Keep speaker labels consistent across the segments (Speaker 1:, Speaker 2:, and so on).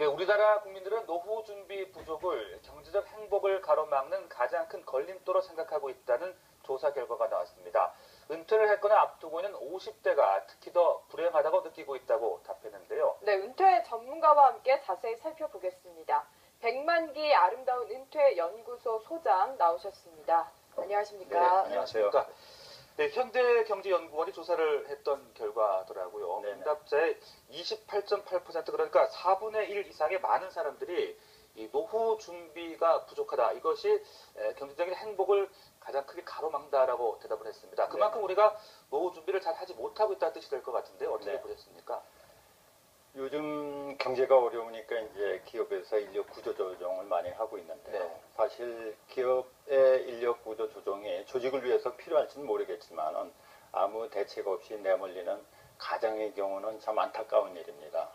Speaker 1: 우리나라 국민들은 노후 준비 부족을 경제적 행복을 가로막는 가장 큰 걸림돌로 생각하고 있다는 조사 결과가 나왔습니다. 은퇴를 했거나 앞두고 있는 50대가 특히 더 불행하다고 느끼고 있다고 답했는데요.
Speaker 2: 네, 은퇴 전문가와 함께 자세히 살펴보겠습니다. 백만기 아름다운 은퇴 연구소 소장 나오셨습니다. 안녕하십니까?
Speaker 1: 네, 안녕하세요. 네, 현대경제연구원이 조사를 했던 결과더라고요. 응답자의 28.8% 그러니까 4분의 1 이상의 많은 사람들이 이 노후 준비가 부족하다. 이것이 경제적인 행복을 가장 크게 가로막는다라고 대답을 했습니다. 그만큼 우리가 노후 준비를 잘 하지 못하고 있다는 뜻이 될 것 같은데 어떻게 보셨습니까?
Speaker 3: 요즘 경제가 어려우니까 이제 기업에서 인력 구조 조정을 많이 하고 있는데요. 사실 기업의 인력 구조 조정이 조직을 위해서 필요할지는 모르겠지만 아무 대책 없이 내몰리는 가정의 경우는 참 안타까운 일입니다.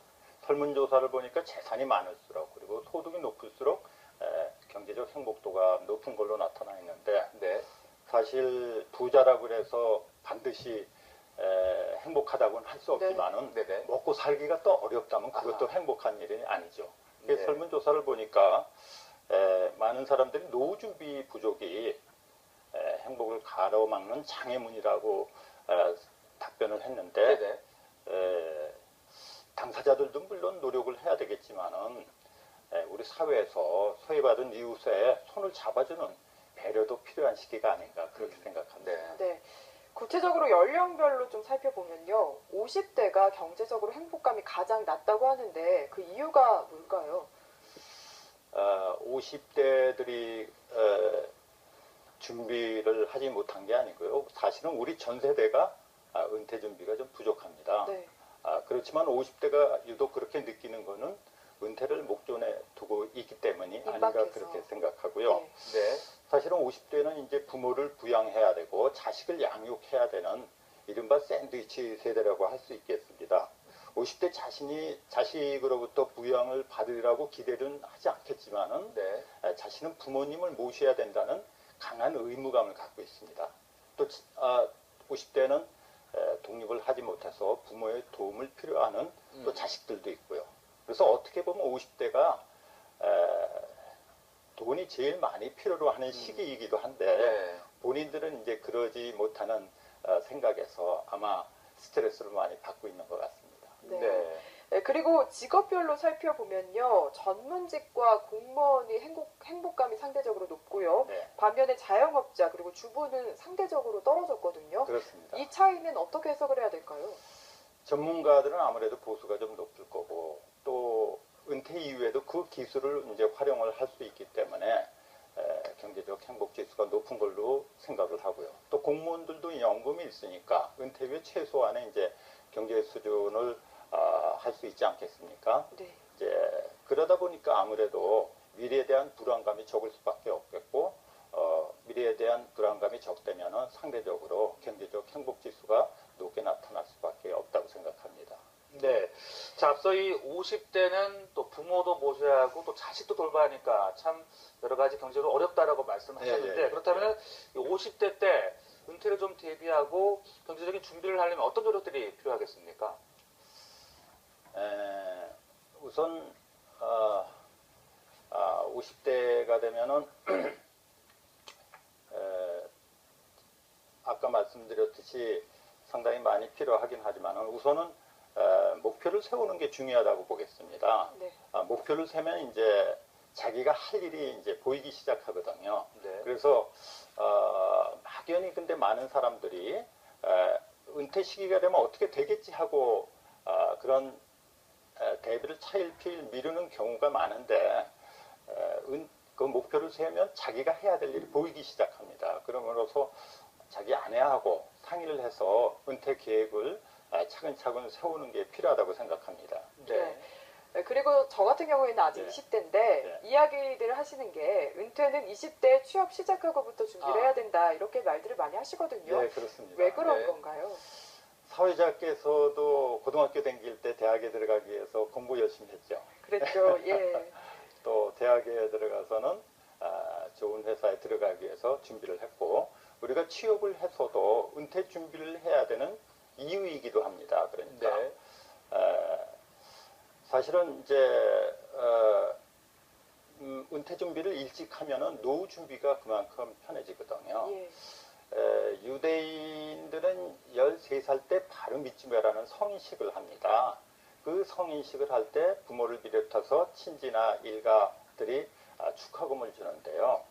Speaker 3: 설문조사를 보니까 재산이 많을수록 그리고 소득이 높을수록 경제적 행복도가 높은 걸로 나타나 있는데 사실 부자라고 해서 반드시 행복하다고는 할 수 없지만은 먹고 살기가 또 어렵다면 그것도 행복한 일이 아니죠. 설문조사를 보니까 많은 사람들이 노후 준비 부족이 행복을 가로막는 장애물이라고 답변을 했는데 당사자들도 물론 노력을 해야 되겠지만은 우리 사회에서 소외받은 이웃의 손을 잡아주는 배려도 필요한 시기가 아닌가 그렇게 생각합니다.
Speaker 2: 네. 구체적으로 연령별로 좀 살펴보면요. 50대가 경제적으로 행복감이 가장 낮다고 하는데 그 이유가 뭘까요?
Speaker 3: 50대들이 준비를 하지 못한 게 아니고요. 사실은 우리 전 세대가 은퇴 준비가 좀 부족합니다. 그렇지만 50대가 유독 그렇게 느끼는 거는 은퇴를 목전에 두고 있기 때문이 아닌가 그렇게 생각하고요. 사실은 50대는 이제 부모를 부양해야 되고 자식을 양육해야 되는 이른바 샌드위치 세대라고 할 수 있겠습니다. 50대 자신이 자식으로부터 부양을 받으리라고 기대는 하지 않겠지만은 자신은 부모님을 모셔야 된다는 강한 의무감을 갖고 있습니다. 또 50대는 독립을 하지 못해서 부모의 도움을 필요하는 또 자식들도 있고요. 그래서 어떻게 보면 50대가 돈이 제일 많이 필요로 하는 시기이기도 한데 본인들은 이제 그러지 못하는 생각에서 아마 스트레스를 많이 받고 있는 것 같습니다.
Speaker 2: 그리고 직업별로 살펴보면요. 전문직과 공무원이 행복감이 상대적으로 높고요. 반면에 자영업자 그리고 주부는 상대적으로 떨어졌거든요.
Speaker 3: 그렇습니다.
Speaker 2: 이 차이는 어떻게 해석을 해야 될까요?
Speaker 3: 전문가들은 아무래도 보수가 좀 높을 거고 또 은퇴 이후에도 그 기술을 이제 활용을 할 수 있기 때문에 경제적 행복 지수가 높은 걸로 생각을 하고요. 또 공무원들도 연금이 있으니까 은퇴 후에 최소한의 이제 경제 수준을 할 수 있지 않겠습니까? 이제 그러다 보니까 아무래도 미래에 대한 불안감이 적을 수밖에 없겠고 미래에 대한 불안감이 적다면은 상대적으로 경제적 행복 지수가 높게 나타날 수밖에 없다고 생각합니다.
Speaker 1: 자, 앞서 이 50대는 또 부모도 모셔야 하고 또 자식도 돌봐야 하니까 참 여러 가지 경제적으로 어렵다라고 말씀하셨는데 그렇다면 50대 때 은퇴를 좀 대비하고 경제적인 준비를 하려면 어떤 노력들이 필요하겠습니까?
Speaker 3: 우선 50대가 되면은 아까 말씀드렸듯이 상당히 많이 필요하긴 하지만 우선은 목표를 세우는 게 중요하다고 보겠습니다. 목표를 세면 이제 자기가 할 일이 이제 보이기 시작하거든요. 그래서 막연히 근데 많은 사람들이 은퇴 시기가 되면 어떻게 되겠지 하고 그런 대비를 차일피일 미루는 경우가 많은데 그 목표를 세우면 자기가 해야 될 일이 보이기 시작합니다. 그러므로서 자기 아내하고 상의를 해서 은퇴 계획을 차근차근 세우는 게 필요하다고 생각합니다.
Speaker 2: 그리고 저 같은 경우에는 아직 20대인데 이야기들을 하시는 게 은퇴는 20대 취업 시작하고부터 준비를 해야 된다 이렇게 말들을 많이 하시거든요.
Speaker 3: 그렇습니다.
Speaker 2: 왜 그런 건가요?
Speaker 3: 사회자께서도 고등학교 다닐 때 대학에 들어가기 위해서 공부 열심히 했죠.
Speaker 2: 그랬죠.
Speaker 3: 또 대학에 들어가서는 좋은 회사에 들어가기 위해서 준비를 했고 우리가 취업을 해서도 은퇴 준비를 해야 되는 이유이기도 합니다. 그러니까 사실은 이제 은퇴 준비를 일찍 하면은 노후 준비가 그만큼 편해지거든요.
Speaker 2: 예.
Speaker 3: 유대인들은 13살 때 바로 미tzβ라는 성인식을 합니다. 그 성인식을 할 때 부모를 비롯해서 친지나 일가들이 축하금을 주는데요.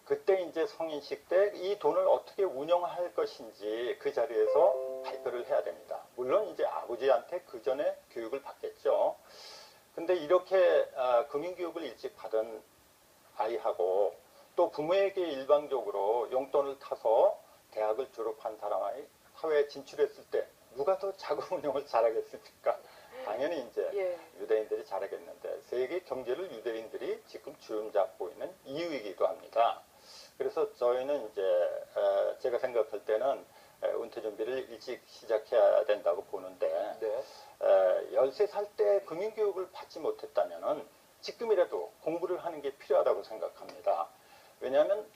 Speaker 3: 그때 이제 성인식 때 이 돈을 어떻게 운영할 것인지 그 자리에서 발표를 해야 됩니다. 물론 이제 아버지한테 그 전에 교육을 받겠죠. 근데 이렇게 금융교육을 일찍 받은 아이하고 또 부모에게 일방적으로 용돈을 타서 대학을 졸업한 사람이 사회에 진출했을 때 누가 더 자금 운용을 잘하겠습니까? 당연히 이제
Speaker 2: 예.
Speaker 3: 유대인들이 잘하겠는데 세계 경제를 유대인들이 지금 주름 잡고 있는 이유이기도 합니다. 그래서 저희는 이제 제가 생각할 때는 은퇴 준비를 일찍 시작해야 된다고 보는데
Speaker 1: 네.
Speaker 3: 13살 때 금융교육을 받지 못했다면은 지금이라도 공부를 하는 게 필요하다고 생각합니다. 왜냐하면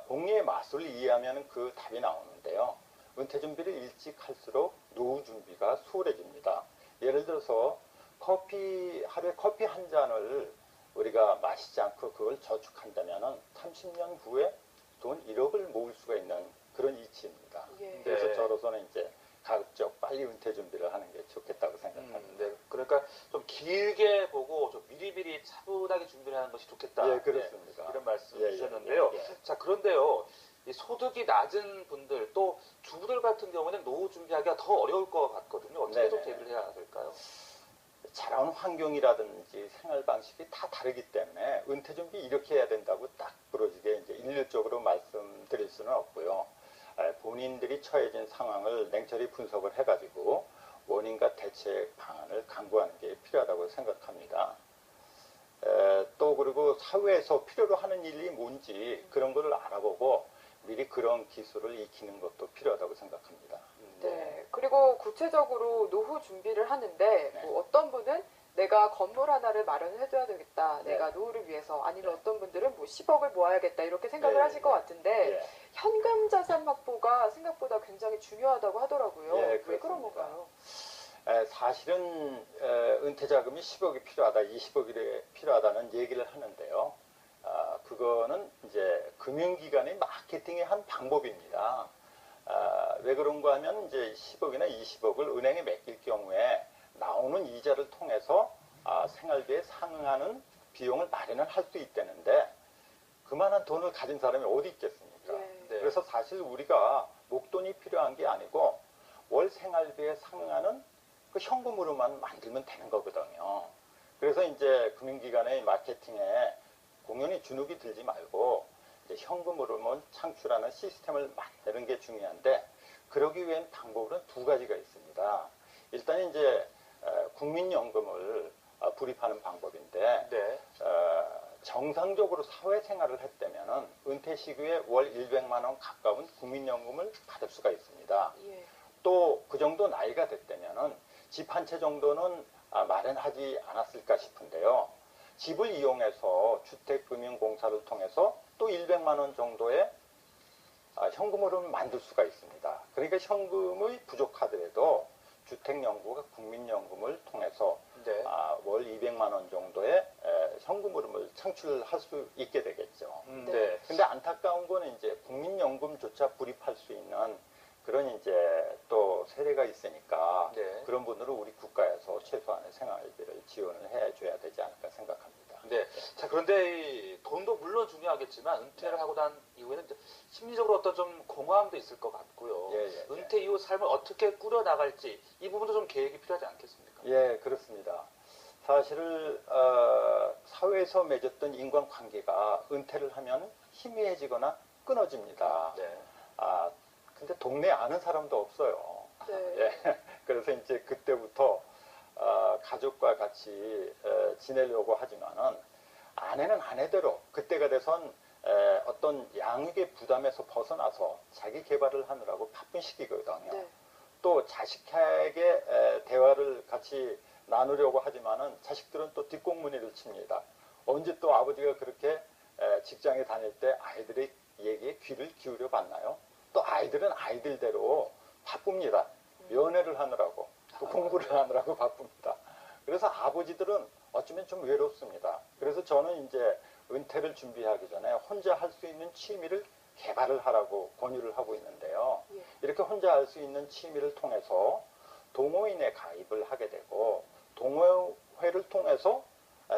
Speaker 3: 복리의 마술을 이해하면 그 답이 나오는데요. 은퇴 준비를 일찍 할수록 노후 준비가 수월해집니다. 예를 들어서 하루에 커피 한 잔을 우리가 마시지 않고 그걸 저축한다면은 30년 후에 돈 1억을 모을 수가 있는 그런 이치입니다.
Speaker 2: 예.
Speaker 3: 그래서
Speaker 1: 네.
Speaker 3: 저로서는 이제 가급적 빨리 은퇴 준비를 하는 게 좋겠다고 생각합니다.
Speaker 1: 네. 그러니까 좀 길게 보고 좀 미리미리 차분하게 준비를 하는 것이 좋겠다.
Speaker 3: 예, 그렇습니다.
Speaker 1: 네, 이런 말씀
Speaker 3: 예,
Speaker 1: 주셨는데요.
Speaker 3: 예, 예.
Speaker 1: 자, 그런데요. 이 소득이 낮은 분들 또 주부들 같은 경우는 노후 준비하기가 더 어려울 것 같거든요. 어떻게 좀
Speaker 3: 네네.
Speaker 1: 대비를 해야 될까요?
Speaker 3: 자라온 환경이라든지 생활 방식이 다 다르기 때문에 은퇴 준비 이렇게 해야 된다고 딱 부러지게 이제 일률적으로 말씀드릴 수는 없고요. 본인들이 처해진 상황을 냉철히 분석을 해가지고 원인과 대책 방안을 강구하는 게 필요하다고 생각합니다. 또 그리고 사회에서 필요로 하는 일이 뭔지 그런 거를 알아보고 미리 그런 기술을 익히는 것도 필요하다고 생각합니다.
Speaker 2: 네. 그리고 구체적으로 노후 준비를 하는데
Speaker 3: 네.
Speaker 2: 뭐 어떤 분은 내가 건물 하나를 마련을 해둬야 되겠다.
Speaker 3: 네.
Speaker 2: 내가 노후를 위해서. 아니면
Speaker 3: 네.
Speaker 2: 어떤 분들은 뭐 10억을 모아야겠다. 이렇게 생각을
Speaker 3: 네.
Speaker 2: 하실 것 같은데
Speaker 3: 예.
Speaker 2: 현금 자산 확보가 생각보다 굉장히 중요하다고 하더라고요.
Speaker 3: 예,
Speaker 2: 왜
Speaker 3: 그렇습니다.
Speaker 2: 그런 건가요?
Speaker 3: 사실은 은퇴 자금이 10억이 필요하다, 20억이 필요하다는 얘기를 하는데요. 그거는 이제 금융기관의 마케팅의 한 방법입니다. 왜 그런가 하면 이제 10억이나 20억을 은행에 맡길 경우에 나오는 이자를 통해서 생활비에 상응하는 비용을 마련을 할 수 있다는데 그만한 돈을 가진 사람이 어디 있겠습니까?
Speaker 2: 예.
Speaker 1: 네.
Speaker 3: 그래서 사실 우리가 목돈이 필요한 게 아니고 월 생활비에 상응하는 그 현금으로만 만들면 되는 거거든요. 그래서 이제 금융기관의 마케팅에 공연히 주눅이 들지 말고 이제 현금으로만 창출하는 시스템을 만드는 게 중요한데 그러기 위한 방법은 두 가지가 있습니다. 일단 이제 국민연금을 불입하는 방법인데
Speaker 1: 네.
Speaker 3: 정상적으로 사회생활을 했다면은 은퇴 시기에 월 100만 원 가까운 국민연금을 받을 수가 있습니다.
Speaker 2: 예.
Speaker 3: 또 그 정도 나이가 됐다면은 집 한 채 정도는 마련하지 않았을까 싶은데요. 집을 이용해서 주택금융공사를 통해서 또 100만 원 정도의 현금으로 만들 수가 있습니다. 그러니까 현금이 부족하더라도 주택연구가 국민연금을 통해서
Speaker 1: 네.
Speaker 3: 월 200만 원 정도의 현금흐름을 창출할 수 있게 되겠죠.
Speaker 1: 네.
Speaker 3: 근데 안타까운 거는 이제 국민연금조차 불입할 수 있는 그런 이제 또 세대가 있으니까
Speaker 1: 네.
Speaker 3: 그런 분들은 우리 국가에서 최소한의 생활비를 지원을 해줘야 되지 않을까 생각합니다.
Speaker 1: 네. 자, 그런데 이 돈도 물론 중요하겠지만 은퇴를 하고 난 이후에는 이제 심리적으로 어떤 좀 공허함도 있을 것 같고요.
Speaker 3: 예.
Speaker 1: 은퇴 이후 삶을 어떻게 꾸려 나갈지 이 부분도 좀 계획이 필요하지 않겠습니까?
Speaker 3: 예, 그렇습니다. 사실 사회에서 맺었던 인간관계가 은퇴를 하면 희미해지거나 끊어집니다.
Speaker 1: 네.
Speaker 3: 근데 동네에 아는 사람도 없어요.
Speaker 2: 네.
Speaker 3: 예, 그래서 이제 그때부터 가족과 같이 지내려고 하지만은 아내는 아내대로 그때가 돼선 어떤 양육의 부담에서 벗어나서 자기 개발을 하느라고 바쁜 시기거든요.
Speaker 2: 네.
Speaker 3: 또 자식에게 대화를 같이 나누려고 하지만은 자식들은 또 뒷공무니를 칩니다. 언제 또 아버지가 그렇게 직장에 다닐 때 아이들의 얘기에 귀를 기울여 봤나요? 또 아이들은 아이들대로 바쁩니다. 연애를 하느라고 또 공부를 하느라고 바쁩니다. 그래서 아버지들은 어쩌면 좀 외롭습니다. 그래서 저는 이제 은퇴를 준비하기 전에 혼자 할 수 있는 취미를 개발을 하라고 권유를 하고 있는데요.
Speaker 2: 예.
Speaker 3: 이렇게 혼자 할 수 있는 취미를 통해서 동호인에 가입을 하게 되고 동호회를 통해서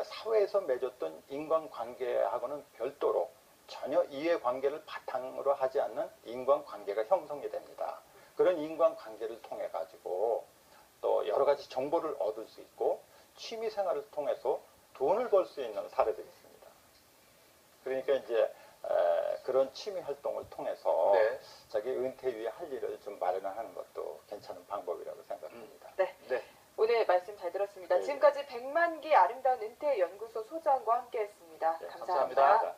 Speaker 3: 사회에서 맺었던 인간관계하고는 별도로 전혀 이해관계를 바탕으로 하지 않는 인간관계가 형성이 됩니다. 그런 인간관계를 통해 가지고 또 여러 가지 정보를 얻을 수 있고 취미생활을 통해서 돈을 벌 수 있는 사례들이 있습니다. 그러니까 이제 그런 취미 활동을 통해서
Speaker 1: 네.
Speaker 3: 자기 은퇴 후에 할 일을 좀 마련하는 것도 괜찮은 방법이라고 생각합니다.
Speaker 2: 네.
Speaker 1: 네.
Speaker 2: 오늘 말씀 잘 들었습니다.
Speaker 3: 네.
Speaker 2: 지금까지 백만기 아름다운 은퇴 연구소 소장과 함께했습니다.
Speaker 3: 네,
Speaker 2: 감사합니다.
Speaker 1: 감사합니다.